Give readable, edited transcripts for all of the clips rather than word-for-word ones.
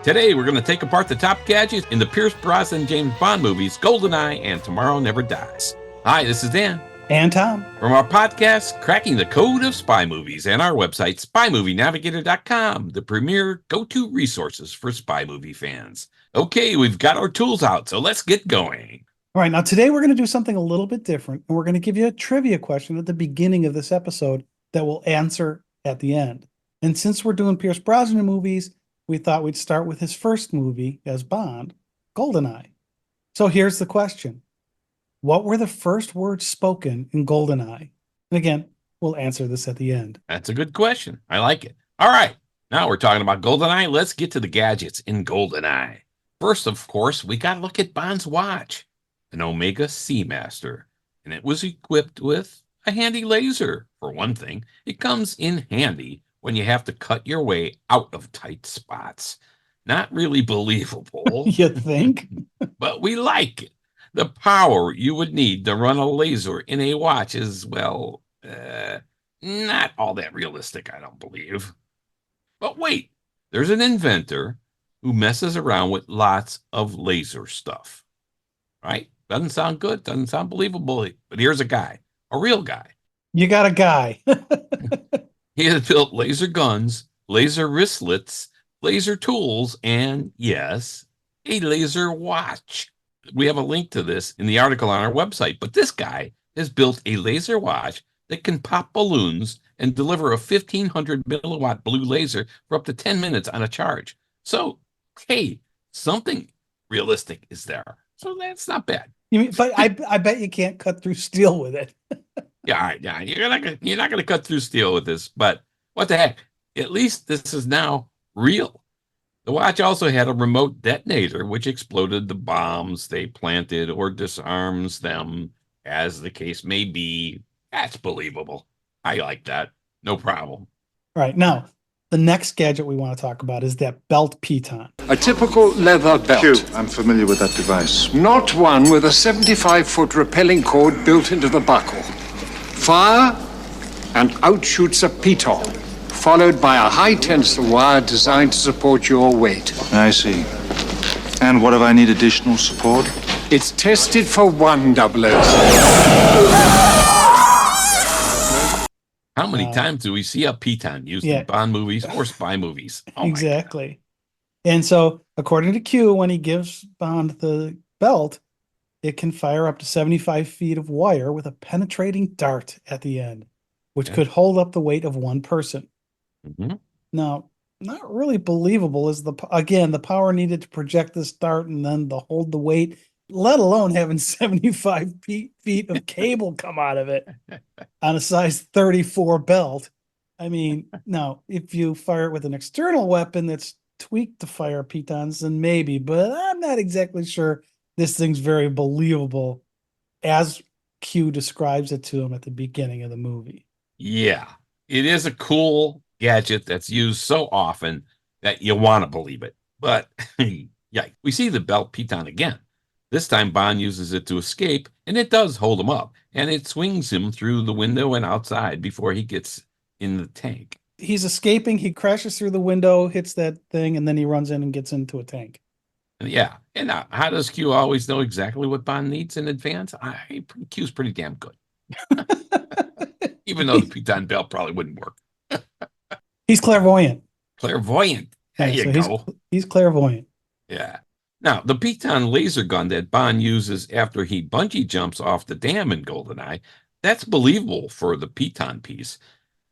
Today, we're going to take apart the top gadgets in the Pierce Brosnan James Bond movies, GoldenEye and Tomorrow Never Dies. Hi, this is Dan. And Tom. From our podcast, Cracking the Code of Spy Movies, and our website, spymovienavigator.com, the premier go-to resources for spy movie fans. Okay, we've got our tools out, so let's get going. All right, now today we're going to do something a little bit different, and we're going to give you a trivia question at the beginning of this episode that we'll answer at the end. And since we're doing Pierce Brosnan movies, we thought we'd start with his first movie as Bond, GoldenEye. So here's the question. What were the first words spoken in GoldenEye? And again, we'll answer this at the end. That's a good question. I like it. All right, now we're talking about GoldenEye. Let's get to the gadgets in GoldenEye. First, of course, we got to look at Bond's watch, an Omega Seamaster. And it was equipped with a handy laser, for one thing. It comes in handy when you have to cut your way out of tight spots. Not really believable. You think? But we like it. The power you would need to run a laser in a watch is, well, not all that realistic, I don't believe. But wait, there's an inventor who messes around with lots of laser stuff. Right? Doesn't sound good, doesn't sound believable, but here's a guy, a real guy. You got a guy. He has built laser guns, laser wristlets, laser tools, and yes, a laser watch. We have a link to this in the article on our website, but this guy has built a laser watch that can pop balloons and deliver a 1500 milliwatt blue laser for up to 10 minutes on a charge. So, hey, something realistic is there. So that's not bad. But I bet you can't cut through steel with it. Yeah, you're not gonna cut through steel with this, but what the heck? At least this is now real. The watch also had a remote detonator, which exploded the bombs they planted or disarms them, as the case may be. That's believable. I like that. No problem. All right, now, the next gadget we want to talk about is that belt piton. A typical leather belt. Q, I'm familiar with that device. Not one with a 75-foot rappelling cord built into the buckle. Fire, and out shoots a piton, followed by a high-tensile wire designed to support your weight. I see. And what if I need additional support? It's tested for 100. How many times do we see a piton used in Bond movies or spy movies? Oh, exactly. And so, according to Q, when he gives Bond the belt, it can fire up to 75 feet of wire with a penetrating dart at the end, which could hold up the weight of one person. Mm-hmm. Now, not really believable is the power needed to project this dart and then to hold the weight, let alone having 75 feet of cable come out of it on a size 34 belt. I mean, now, if you fire it with an external weapon that's tweaked to fire pitons, then maybe, but I'm not exactly sure this thing's very believable as Q describes it to him at the beginning of the movie. Yeah, it is a cool gadget that's used so often that you want to believe it. But yeah, we see the belt piton again. This time Bond uses it to escape, and it does hold him up, and it swings him through the window and outside before he gets in the tank. He's escaping, he crashes through the window, hits that thing, and then he runs in and gets into a tank. Yeah, and how does Q always know exactly what Bond needs in advance? Q's pretty damn good. Even though the piton belt probably wouldn't work. He's clairvoyant. Clairvoyant. There you go. He's clairvoyant. Yeah. Now, the piton laser gun that Bond uses after he bungee jumps off the dam in GoldenEye, that's believable for the piton piece.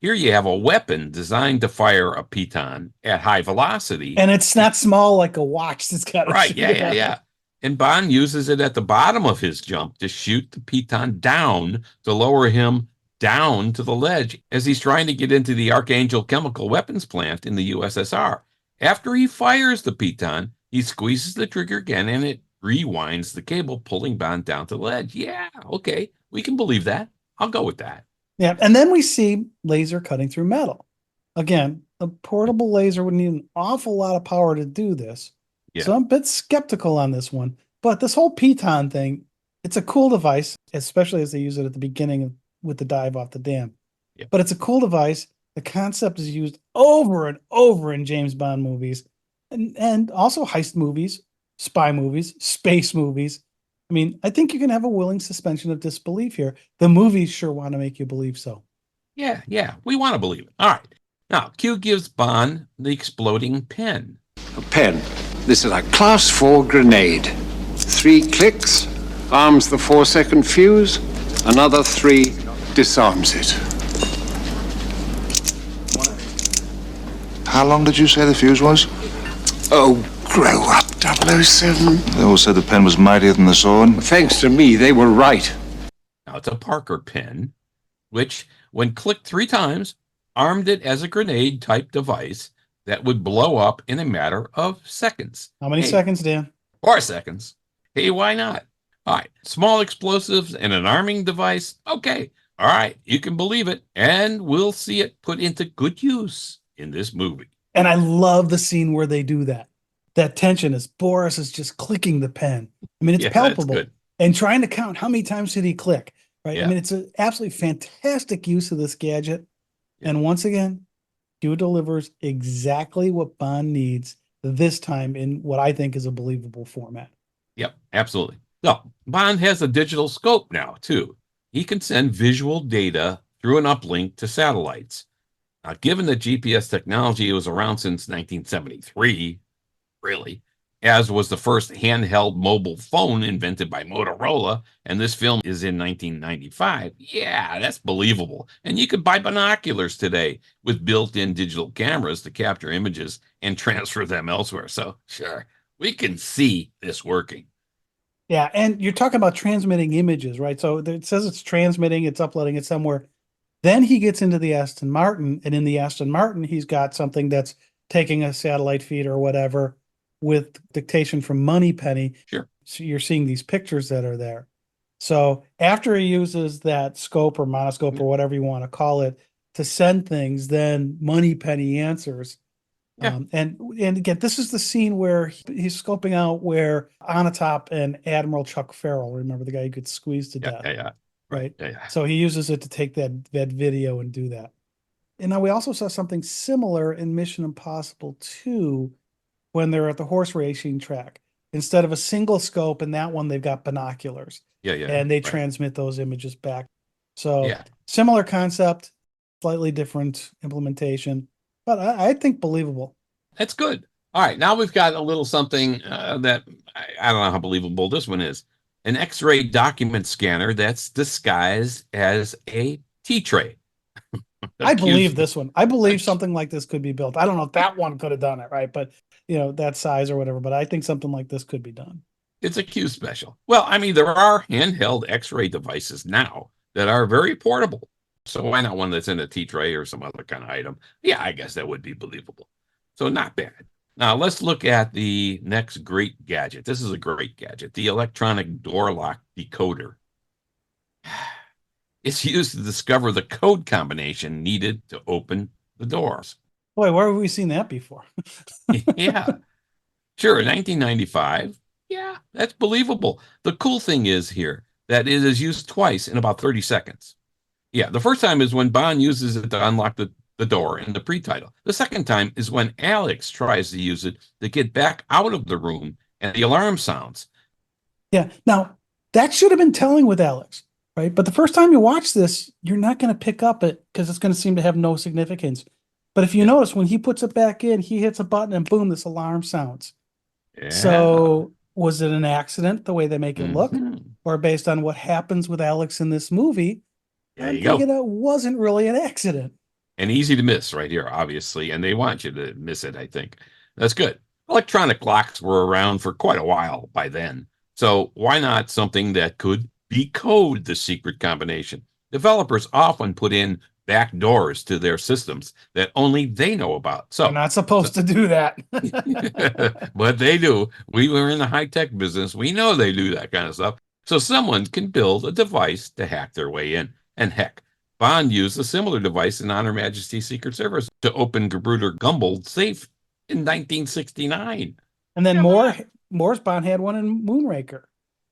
Here you have a weapon designed to fire a piton at high velocity. And it's not small like a watch that's got to right, yeah. And Bond uses it at the bottom of his jump to shoot the piton down to lower him down to the ledge as he's trying to get into the Archangel chemical weapons plant in the USSR. After he fires the piton, he squeezes the trigger again and it rewinds the cable, pulling Bond down to the ledge. Yeah, okay, we can believe that. I'll go with that. Yeah, and then we see laser cutting through metal. Again, a portable laser would need an awful lot of power to do this. Yeah. So I'm a bit skeptical on this one. But this whole piton thing, it's a cool device, especially as they use it at the beginning with the dive off the dam. Yeah. But it's a cool device. The concept is used over and over in James Bond movies. and also heist movies, spy movies, space movies. I mean, I think you can have a willing suspension of disbelief here. The movies sure want to make you believe so. Yeah, we want to believe it. All right. Now, Q gives Bond the exploding pen. A pen. This is a Class 4 grenade. 3 clicks, arms the 4-second fuse. Another 3 disarms it. How long did you say the fuse was? Oh, grow up, 007. They all said the pen was mightier than the sword. Thanks to me, they were right. Now, it's a Parker pen, which, when clicked 3 times, armed it as a grenade-type device that would blow up in a matter of seconds. How many seconds, Dan? 4 seconds. Hey, why not? All right, small explosives and an arming device. Okay, all right, you can believe it, and we'll see it put into good use in this movie. And I love the scene where they do that. That tension as Boris is just clicking the pen. I mean, it's palpable. That's good. And trying to count how many times did he click, right? Yeah. I mean, it's an absolutely fantastic use of this gadget. Yeah. And once again, Q delivers exactly what Bond needs this time in what I think is a believable format. Yep, absolutely. So Bond has a digital scope now, too. He can send visual data through an uplink to satellites. Now, given that GPS technology was around since 1973, really, as was the first handheld mobile phone invented by Motorola, and this film is in 1995, yeah, that's believable. And you could buy binoculars today with built-in digital cameras to capture images and transfer them elsewhere. So, sure, we can see this working. Yeah, and you're talking about transmitting images, right? So it says it's transmitting, it's uploading it somewhere. Then he gets into the Aston Martin, and in the Aston Martin, he's got something that's taking a satellite feed or whatever with dictation from Moneypenny. Sure. So you're seeing these pictures that are there. So after he uses that scope or monoscope or whatever you want to call it to send things, then Moneypenny answers. Yeah. And again, this is the scene where he's scoping out where Onatop and Admiral Chuck Farrell, remember the guy who could squeeze to death. Yeah. Right. Yeah. So he uses it to take that video and do that. And now we also saw something similar in Mission Impossible 2 when they're at the horse racing track. Instead of a single scope in that one, they've got binoculars. Yeah. And they transmit those images back. So similar concept, slightly different implementation, but I think believable. That's good. All right. Now we've got a little something that I don't know how believable this one is. An X-ray document scanner that's disguised as a T-tray. I believe this one. I believe something like this could be built. I don't know if that one could have done it, right? But, that size or whatever. But I think something like this could be done. It's a Q special. Well, I mean, there are handheld X-ray devices now that are very portable. So why not one that's in a T-tray or some other kind of item? Yeah, I guess that would be believable. So not bad. Now, let's look at the next great gadget. This is a great gadget, the electronic door lock decoder. It's used to discover the code combination needed to open the doors. Boy, where have we seen that before? Yeah. Sure, in 1995. Yeah, that's believable. The cool thing is here that it is used twice in about 30 seconds. Yeah, the first time is when Bond uses it to unlock the door in the pre-title. The second time is when Alex tries to use it to get back out of the room and the alarm sounds. Yeah. Now, that should have been telling with Alex, right? But the first time you watch this, you're not going to pick up it because it's going to seem to have no significance. But if you notice, when he puts it back in, he hits a button and boom, this alarm sounds. Yeah. So was it an accident, the way they make it look? Mhm. Or based on what happens with Alex in this movie? There you I'm thinking go. it wasn't really an accident. And easy to miss right here, obviously. And they want you to miss it, I think. That's good. Electronic locks were around for quite a while by then. So why not something that could decode the secret combination? Developers often put in back doors to their systems that only they know about. So You're not supposed to do that. but they do. We were in the high-tech business. We know they do that kind of stuff. So someone can build a device to hack their way in. And heck, Bond used a similar device in On Her Majesty's Secret Service to open Gebruder Gumbel's safe in 1969. And then Moore's Bond had one in Moonraker.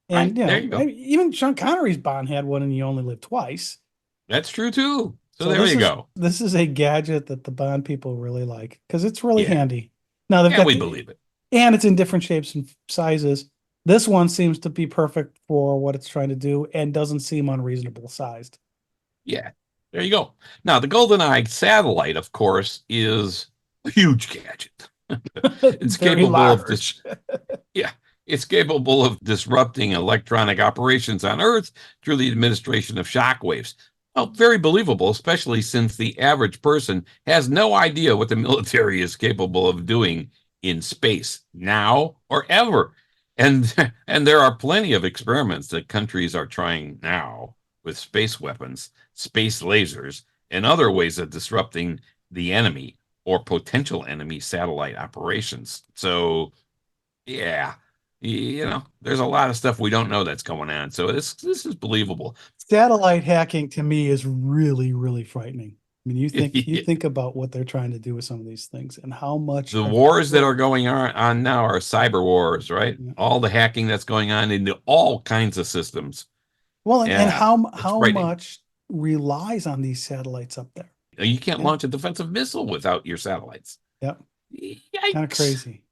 And Right, there you go. even Sean Connery's Bond had one and You Only Live Twice. That's true too. So there this you is- go. This is a gadget that the Bond people really like because it's really Yeah. handy. Now they've Yeah, got we believe it. and it's in different shapes and sizes. This one seems to be perfect for what it's trying to do and doesn't seem unreasonable sized. Yeah, there you go. Now, the GoldenEye satellite, of course, is a huge gadget. It's Very capable of large. yeah, it's capable of disrupting electronic operations on Earth through the administration of shockwaves. Well, very believable, especially since the average person has no idea what the military is capable of doing in space now or ever. And and there are plenty of experiments that countries are trying now with space weapons, space lasers, and other ways of disrupting the enemy or potential enemy satellite operations. So, yeah, there's a lot of stuff we don't know that's going on. So this is believable. Satellite hacking to me is really, really frightening. I mean, you Yeah. think about what they're trying to do with some of these things and how much The of wars that are going on now are cyber wars, right? Yeah. All the hacking that's going on into all kinds of systems. well, and Yeah, how frightening. much relies on these satellites up there. You can't Yeah. launch a defensive missile without your satellites. Yep, Yikes. kind of crazy.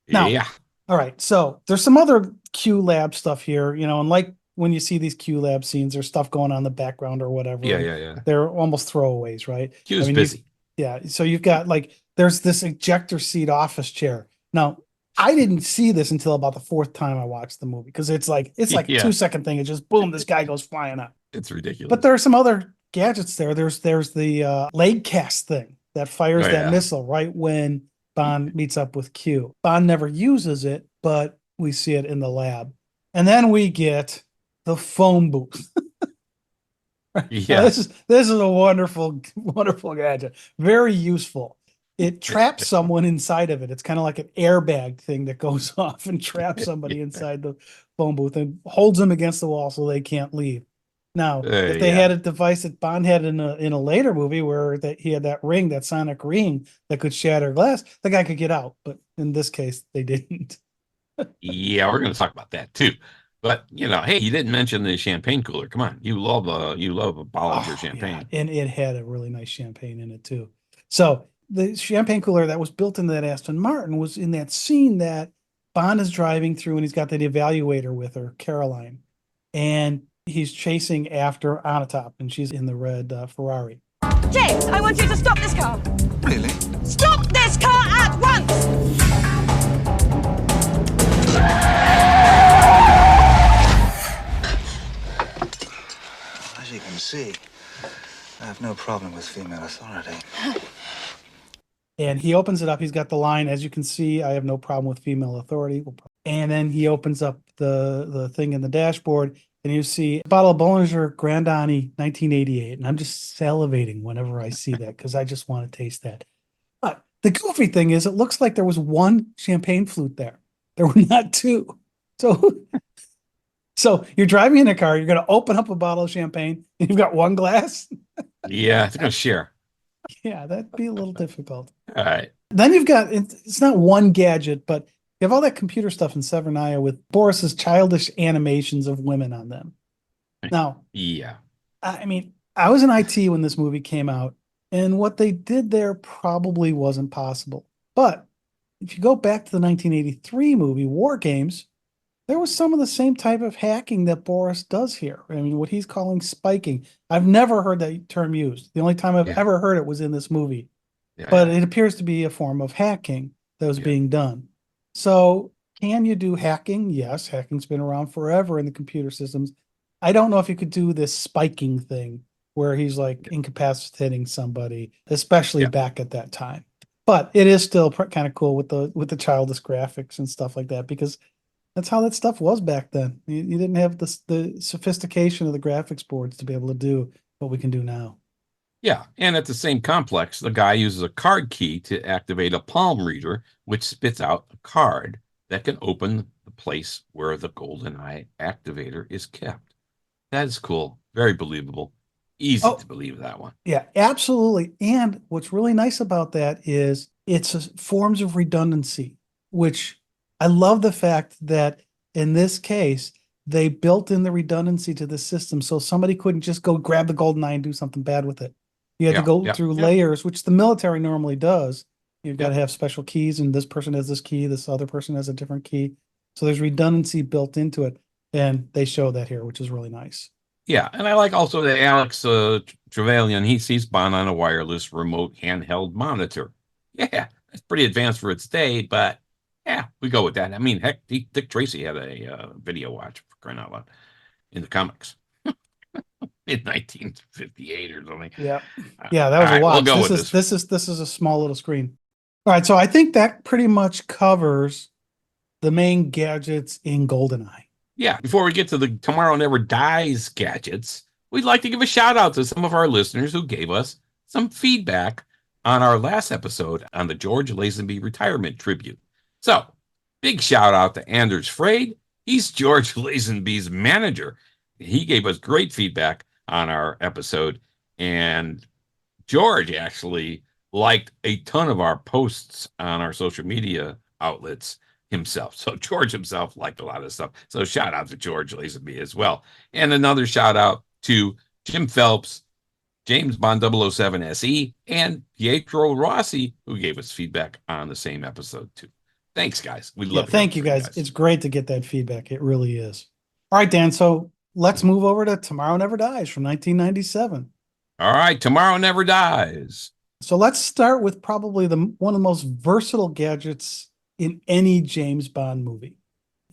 Now, Yeah. all right, so there's some other Q Lab stuff here, and like when you see these Q Lab scenes, there's stuff going on in the background or whatever. Yeah. They're almost throwaways, right? Q's I mean, busy. Yeah, so you've got there's this ejector seat office chair. Now, I didn't see this until about the fourth time I watched the movie because it's like a Yeah. 2-second thing. It just boom, this guy goes flying up. It's ridiculous. But there are some other gadgets there. There's the leg cast thing that fires Oh, that yeah. missile right when Bond meets up with Q. Bond never uses it, but we see it in the lab. And then we get the phone booth. Yeah. This is a wonderful, wonderful gadget. Very useful. It traps someone inside of it. It's kind of like an airbag thing that goes off and traps somebody inside the phone booth and holds them against the wall so they can't leave. Now, if they Yeah. had a device that Bond had in a later movie where he had that ring, that sonic ring that could shatter glass, the guy could get out. But in this case, they didn't. Yeah, we're going to talk about that too. But hey, you didn't mention the champagne cooler. Come on, you love a Bollinger champagne. Yeah. And it had a really nice champagne in it too. So the champagne cooler that was built into that Aston Martin was in that scene that Bond is driving through and he's got that evaluator with her, Caroline, and he's chasing after Onatop and she's in the red Ferrari. James, I want you to stop this car. Really? Stop this car at once! As you can see, I have no problem with female authority. And he opens it up. He's got the line, as you can see, I have no problem with female authority. And then he opens up the thing in the dashboard and you see a bottle of Bollinger Grandani 1988. And I'm just salivating whenever I see that because I just want to taste that. But the goofy thing is it looks like there was one champagne flute there. There were not two. So you're driving in a car, you're going to open up a bottle of champagne and you've got one glass. Yeah, it's going to share. Yeah, that'd be a little difficult. All right. Then you've got, it's not one gadget, but you have all that computer stuff in Severnaya with Boris's childish animations of women on them. Now, Yeah. I mean, I was in IT when this movie came out, and what they did there probably wasn't possible. But if you go back to the 1983 movie, War Games, there was some of the same type of hacking that Boris does here. I mean, what he's calling spiking. I've never heard that term used. The only time I've ever heard it was in this movie. Yeah. But it appears to be a form of hacking that was being done. So can you do hacking? Yes, hacking's been around forever in the computer systems. I don't know if you could do this spiking thing where he's like incapacitating somebody, especially back at that time. But it is still kind of cool with the childish graphics and stuff like that because that's how that stuff was back then. You didn't have the sophistication of the graphics boards to be able to do what we can do now. Yeah, and at the same complex, the guy uses a card key to activate a palm reader, which spits out a card that can open the place where the GoldenEye activator is kept. That is cool. Very believable. Easy to believe that one. Yeah, absolutely. And what's really nice about that is it's forms of redundancy, which I love the fact that in this case, they built in the redundancy to the system. So somebody couldn't just go grab the GoldenEye and do something bad with it. You had to go through layers, which the military normally does. You've got to have special keys, and this person has this key, this other person has a different key. So there's redundancy built into it, and they show that here, which is really nice. Yeah, and I like also that Alex Trevelyan, he sees Bond on a wireless remote handheld monitor. Yeah, it's pretty advanced for its day, but yeah, we go with that. I mean, heck, Dick Tracy had a video watch, for crying out loud, in the comics in 1958 or something. Yeah, yeah, that was All a right, watch. we'll go This with is this is a small little screen. All right, so I think that pretty much covers the main gadgets in GoldenEye. Yeah, before we get to the Tomorrow Never Dies gadgets, we'd like to give a shout out to some of our listeners who gave us some feedback on our last episode on the George Lazenby retirement tribute. So, big shout out to Anders Frade. He's George Lazenby's manager. He gave us great feedback on our episode, and George actually liked a ton of our posts on our social media outlets himself. So George himself liked a lot of stuff. So shout out to George Lazenby as well. And another shout out to Jim Phelps, James Bond 007 SE, and Pietro Rossi, who gave us feedback on the same episode too. Thanks, guys. We love it. Thank you, guys. It's great to get that feedback. It really is. All right, Dan. So let's move over to Tomorrow Never Dies from 1997. All right, Tomorrow Never Dies. So let's start with probably one of the most versatile gadgets in any James Bond movie.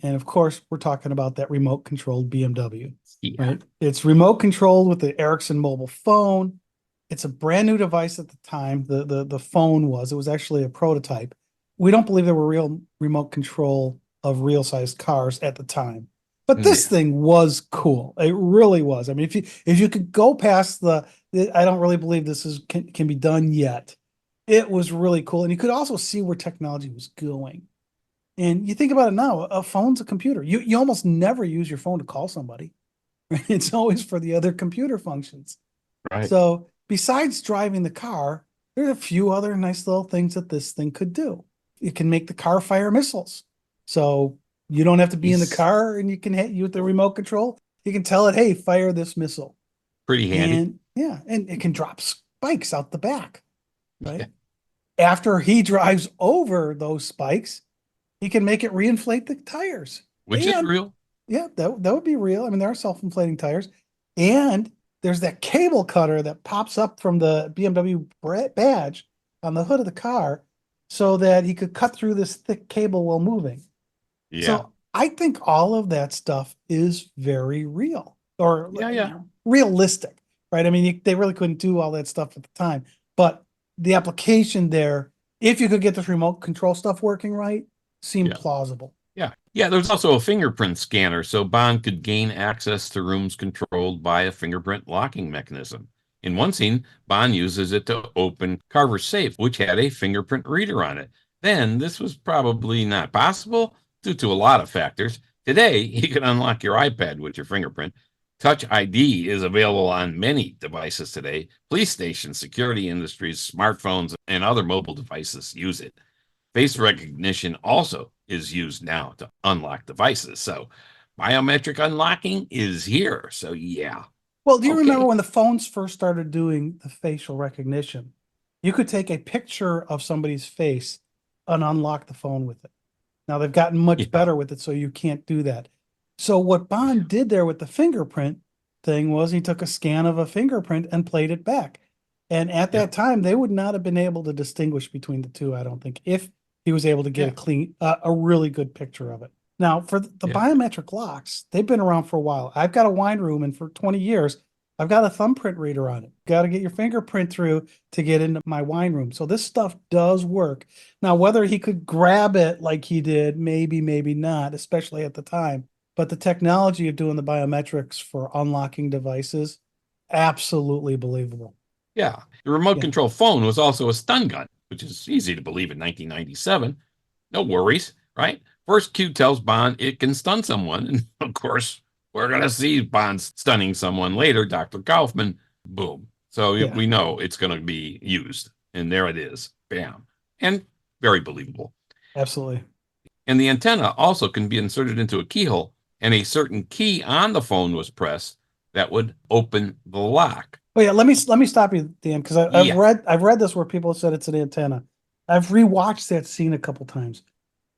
And of course, we're talking about that remote controlled BMW. Yeah. Right? It's remote controlled with the Ericsson mobile phone. It's a brand new device at the time. The phone was. It was actually a prototype. We don't believe there were real remote control of real sized cars at the time. But this thing was cool. It really was. I mean, if you could go past I don't really believe this can be done yet. It was really cool. And you could also see where technology was going. And you think about it now, a phone's a computer. You almost never use your phone to call somebody. Right? It's always for the other computer functions. Right. So besides driving the car, there's a few other nice little things that this thing could do. It can make the car fire missiles. So you don't have to be in the car, and you can hit you with the remote control. You can tell it, hey, fire this missile. Pretty handy. And it can drop spikes out the back. Right. Yeah. After he drives over those spikes, he can make it reinflate the tires. Which is real. Yeah, that would be real. I mean, there are self-inflating tires. And there's that cable cutter that pops up from the BMW badge on the hood of the car so that he could cut through this thick cable while moving. Yeah. So I think all of that stuff is very real or realistic, right? I mean, they really couldn't do all that stuff at the time, but the application there, if you could get this remote control stuff working right, seemed plausible. Yeah. Yeah. There's also a fingerprint scanner, so Bond could gain access to rooms controlled by a fingerprint locking mechanism. In one scene, Bond uses it to open Carver's safe, which had a fingerprint reader on it. Then this was probably not possible due to a lot of factors. Today, you can unlock your iPad with your fingerprint. Touch ID is available on many devices today. Police stations, security industries, smartphones, and other mobile devices use it. Face recognition also is used now to unlock devices. So biometric unlocking is here. So yeah. Well, do you remember when the phones first started doing the facial recognition? You could take a picture of somebody's face and unlock the phone with it. Now they've gotten much better with it, so you can't do that. So what Bond did there with the fingerprint thing was he took a scan of a fingerprint and played it back. And at that time, they would not have been able to distinguish between the two, I don't think, if he was able to get a really good picture of it. Now, for the biometric locks, they've been around for a while. I've got a wine room, and for 20 years, I've got a thumbprint reader on it. Got to get your fingerprint through to get into my wine room. So this stuff does work. Now, whether he could grab it like he did, maybe, maybe not, especially at the time. But the technology of doing the biometrics for unlocking devices, absolutely believable. Yeah. The remote control phone was also a stun gun, which is easy to believe in 1997. No worries, right? First cue tells Bond it can stun someone. And of course, we're going to see Bond stunning someone later, Dr. Kaufman. Boom. So we know it's going to be used. And there it is. Bam. And very believable. Absolutely. And the antenna also can be inserted into a keyhole, and a certain key on the phone was pressed that would open the lock. Oh yeah, let me stop you, Dan, because I've read this where people said it's an antenna. I've rewatched that scene a couple times.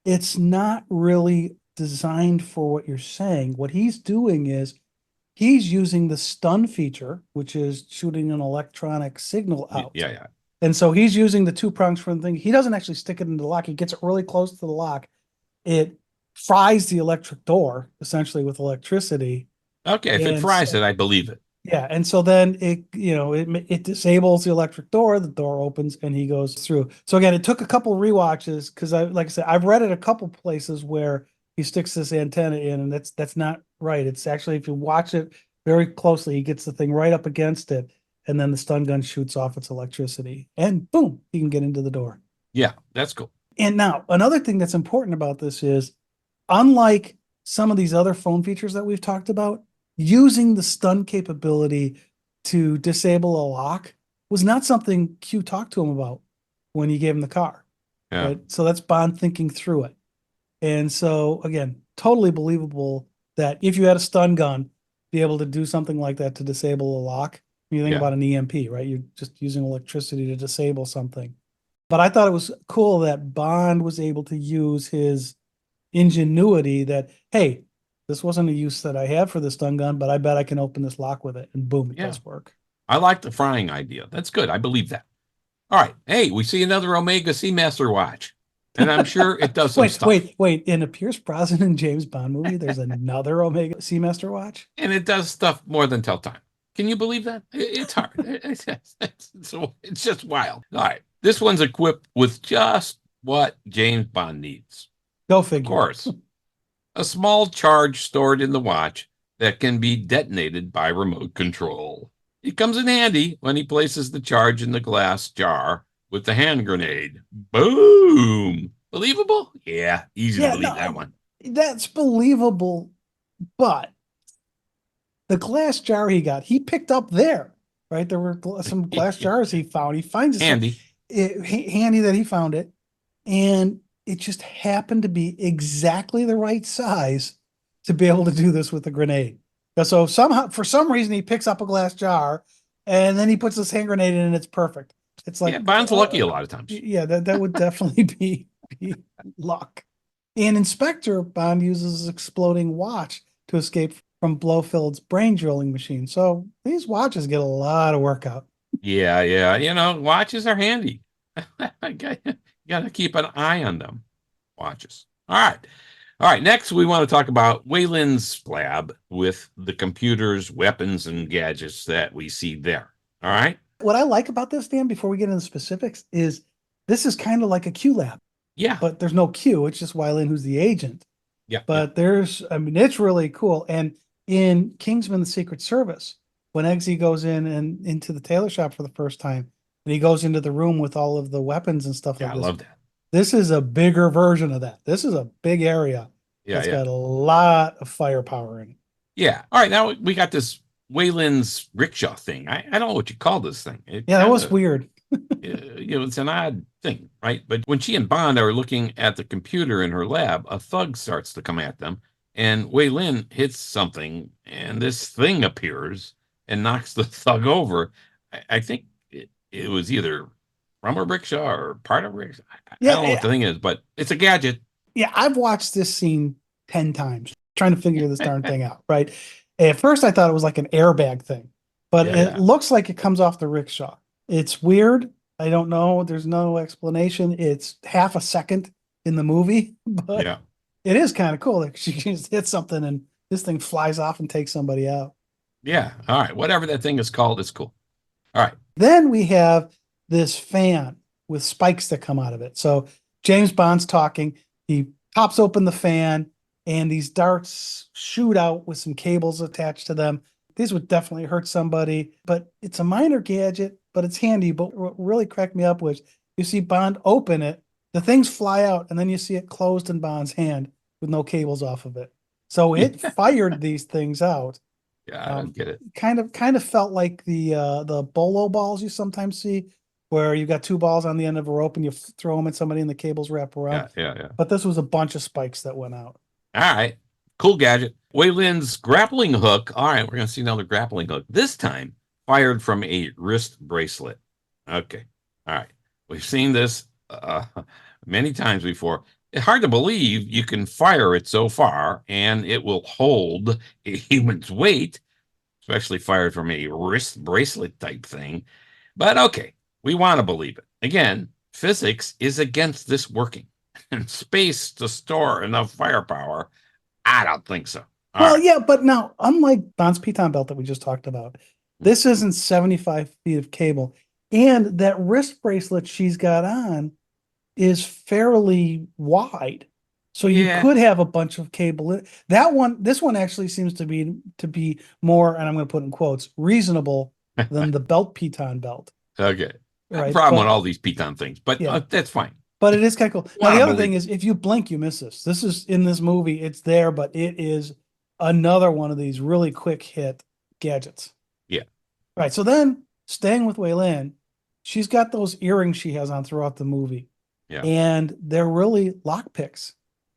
It's not really designed for what you're saying. What he's doing is he's using the stun feature, which is shooting an electronic signal out. Yeah. And so he's using the two prongs for the thing. He doesn't actually stick it into the lock. He gets it really close to the lock. It fries the electric door essentially with electricity. Okay, if it And fries so- it, I believe it. Yeah, and so then it disables the electric door. The door opens and he goes through. So again, it took a couple rewatches because like I said, I've read it a couple places where he sticks this antenna in, and that's not right. It's actually, if you watch it very closely, he gets the thing right up against it, and then the stun gun shoots off its electricity, and boom, he can get into the door. Yeah, that's cool. And now another thing that's important about this is, unlike some of these other phone features that we've talked about, using the stun capability to disable a lock was not something Q talked to him about when he gave him the car. Yeah. Right? So that's Bond thinking through it. And so again, totally believable that if you had a stun gun, be able to do something like that to disable a lock. When you think Yeah. about an EMP, right? You're just using electricity to disable something. But I thought it was cool that Bond was able to use his ingenuity that, hey, this wasn't a use that I have for the stun gun, but I bet I can open this lock with it. And boom, it Yeah. does work. I like the frying idea. That's good. I believe that. All right. Hey, we see another Omega Seamaster watch. And I'm sure it does some stuff. Wait. In a Pierce Brosnan and James Bond movie, there's another Omega Seamaster watch? And it does stuff more than tell time. Can you believe that? It's hard. It's just wild. All right. This one's equipped with just what James Bond needs. Go Of figure. course. A small charge stored in the watch that can be detonated by remote control. It comes in handy when he places the charge in the glass jar with the hand grenade. Boom! Believable? Yeah, easy to believe that one. That's believable, but the glass jar he picked up there, right? There were some glass jars he found. He finds it Handy. handy that he found it, and it just happened to be exactly the right size to be able to do this with a grenade. So somehow, for some reason, he picks up a glass jar and then he puts this hand grenade in, and it's perfect. It's like, Yeah, Bond's lucky a lot of times. Yeah, that would definitely be luck. And Inspector Bond uses his exploding watch to escape from Blofeld's brain drilling machine. So these watches get a lot of work out. Yeah. You know, watches are handy. You got to keep an eye on them. Watches. All right. Next, we want to talk about Wayland's lab with the computers, weapons, and gadgets that we see there. All right. What I like about this, Dan, before we get into the specifics, is this is kind of like a Q lab, Yeah. but there's no Q. It's just Wai Lin who's the agent. Yeah. But it's really cool. And in Kingsman: The Secret Service, when Eggsy goes in and into the tailor shop for the first time, and he goes into the room with all of the weapons and stuff Yeah, like I this. love that. This is a bigger version of that. This is a big area. Yeah. It's Yeah. got a lot of firepower in it. Yeah. All right. Now we got this Wayland's rickshaw thing. I don't know what you call this thing. Yeah, that was weird. It's an odd thing, right? But when she and Bond are looking at the computer in her lab, a thug starts to come at them, and Wai Lin hits something, and this thing appears and knocks the thug over. I think it was either from a rickshaw or part of a rickshaw. I don't know what the thing is, but it's a gadget. Yeah, I've watched this scene 10 times trying to figure this darn thing out, right? At first, I thought it was like an airbag thing, but Yeah. it looks like it comes off the rickshaw. It's weird. I don't know. There's no explanation. It's half a second in the movie, but Yeah. it is kind of cool. Like she just hits something and this thing flies off and takes somebody out. Yeah. All right. Whatever that thing is called, it's cool. All right. Then we have this fan with spikes that come out of it. So James Bond's talking. He pops open the fan, and these darts shoot out with some cables attached to them. These would definitely hurt somebody, but it's a minor gadget, but it's handy. But what really cracked me up was you see Bond open it, the things fly out, and then you see it closed in Bond's hand with no cables off of it. So it fired these things out. Yeah. I don't get it. Kind of felt like the bolo balls you sometimes see, where you got two balls on the end of a rope and you throw them at somebody and the cables wrap around. Yeah. But this was a bunch of spikes that went out. All right. Cool gadget. Wayland's grappling hook. All right. We're going to see another grappling hook. This time fired from a wrist bracelet. Okay. All right. We've seen this many times before. It's hard to believe you can fire it so far and it will hold a human's weight, especially fired from a wrist bracelet type thing. But okay, we want to believe it. Again, physics is against this working. And space to store enough firepower, I don't think so. All right. Yeah, but now, unlike Don's piton belt that we just talked about, this isn't 75 feet of cable. And that wrist bracelet she's got on is fairly wide. So you Yeah. could have a bunch of cable. This one actually seems to be more, and I'm going to put in quotes, reasonable than the belt piton belt. Okay. Right, Problem but- with all these piton things, but Yeah. that's fine. But it is kind of cool. Now, Wanna the other believe thing is, if you blink, you miss this. This is in this movie. It's there, but it is another one of these really quick hit gadgets. Yeah. Right. So then, staying with Wai Lin, she's got those earrings she has on throughout the movie. Yeah. And they're really lockpicks.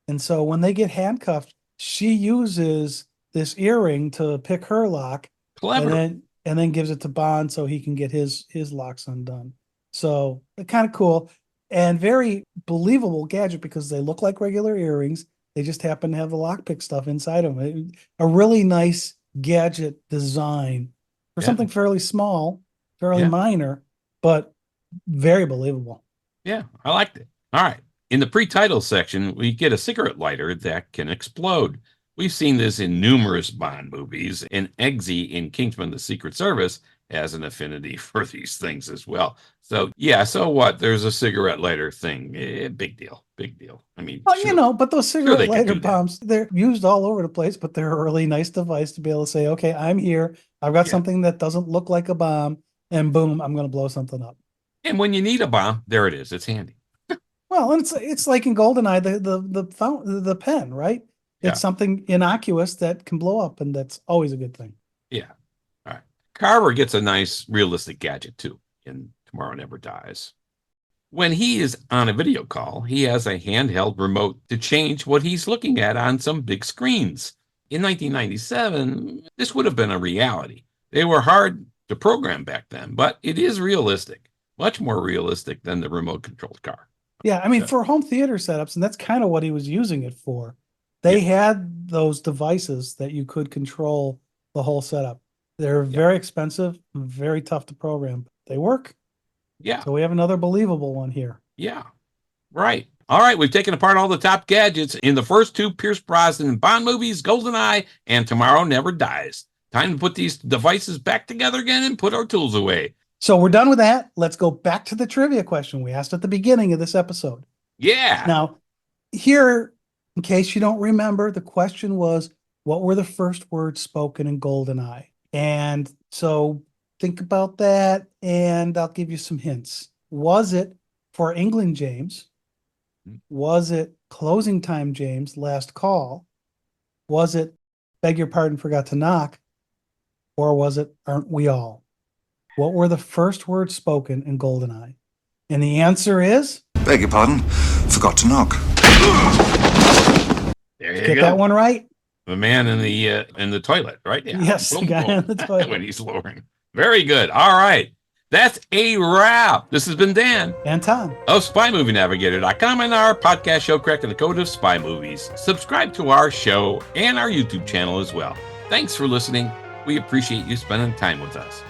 And so when they get handcuffed, she uses this earring to pick her lock. Clever. And then gives it to Bond so he can get his locks undone. So kind of cool and very believable gadget because they look like regular earrings. They just happen to have the lockpick stuff inside them. A really nice gadget design for Yeah. something fairly small, fairly Yeah. minor, but very believable. Yeah, I liked it. All right. In the pre-title section, we get a cigarette lighter that can explode. We've seen this in numerous Bond movies, and Eggsy in Kingsman: The Secret Service has an affinity for these things as well. So, yeah, so what? There's a cigarette lighter thing. Big deal. Big deal. I mean, Well, sure. but those they cigarette could lighter do that. bombs, they're used all over the place, but they're a really nice device to be able to say, okay, I'm here. I've got Yeah. something that doesn't look like a bomb, and boom, I'm going to blow something up. And when you need a bomb, there it is. It's handy. Well, and it's like in GoldenEye, the pen, right? Yeah. It's something innocuous that can blow up, and that's always a good thing. Yeah. All right. Carver gets a nice realistic gadget too in Tomorrow Never Dies. When he is on a video call, he has a handheld remote to change what he's looking at on some big screens. In 1997, this would have been a reality. They were hard to program back then, but it is realistic, much more realistic than the remote controlled car. Yeah, I mean, Yeah. for home theater setups, and that's kind of what he was using it for. They had those devices that you could control the whole setup. They're very expensive, very tough to program. They work. Yeah. So we have another believable one here. Yeah. Right. All right. We've taken apart all the top gadgets in the first two Pierce Brosnan Bond movies, GoldenEye and Tomorrow Never Dies. Time to put these devices back together again and put our tools away. So we're done with that. Let's go back to the trivia question we asked at the beginning of this episode. Yeah. Now, here, in case you don't remember, the question was, what were the first words spoken in GoldenEye? And so think about that, and I'll give you some hints. Was it For England, James? Was it Closing Time, James? Last Call? Was it Beg Your Pardon, Forgot to Knock? Or was it Aren't We All? What were the first words spoken in GoldenEye? And the answer is... Beg your pardon, forgot to knock. There Get that one right? The man in the toilet, right? Yeah. Yes, the guy in the toilet. when he's lowering. Very good. All right. That's a wrap. This has been Dan Anton. of SpyMovieNavigator.com and our podcast show, Cracking the Code of Spy Movies. Subscribe to our show and our YouTube channel as well. Thanks for listening. We appreciate you spending time with us.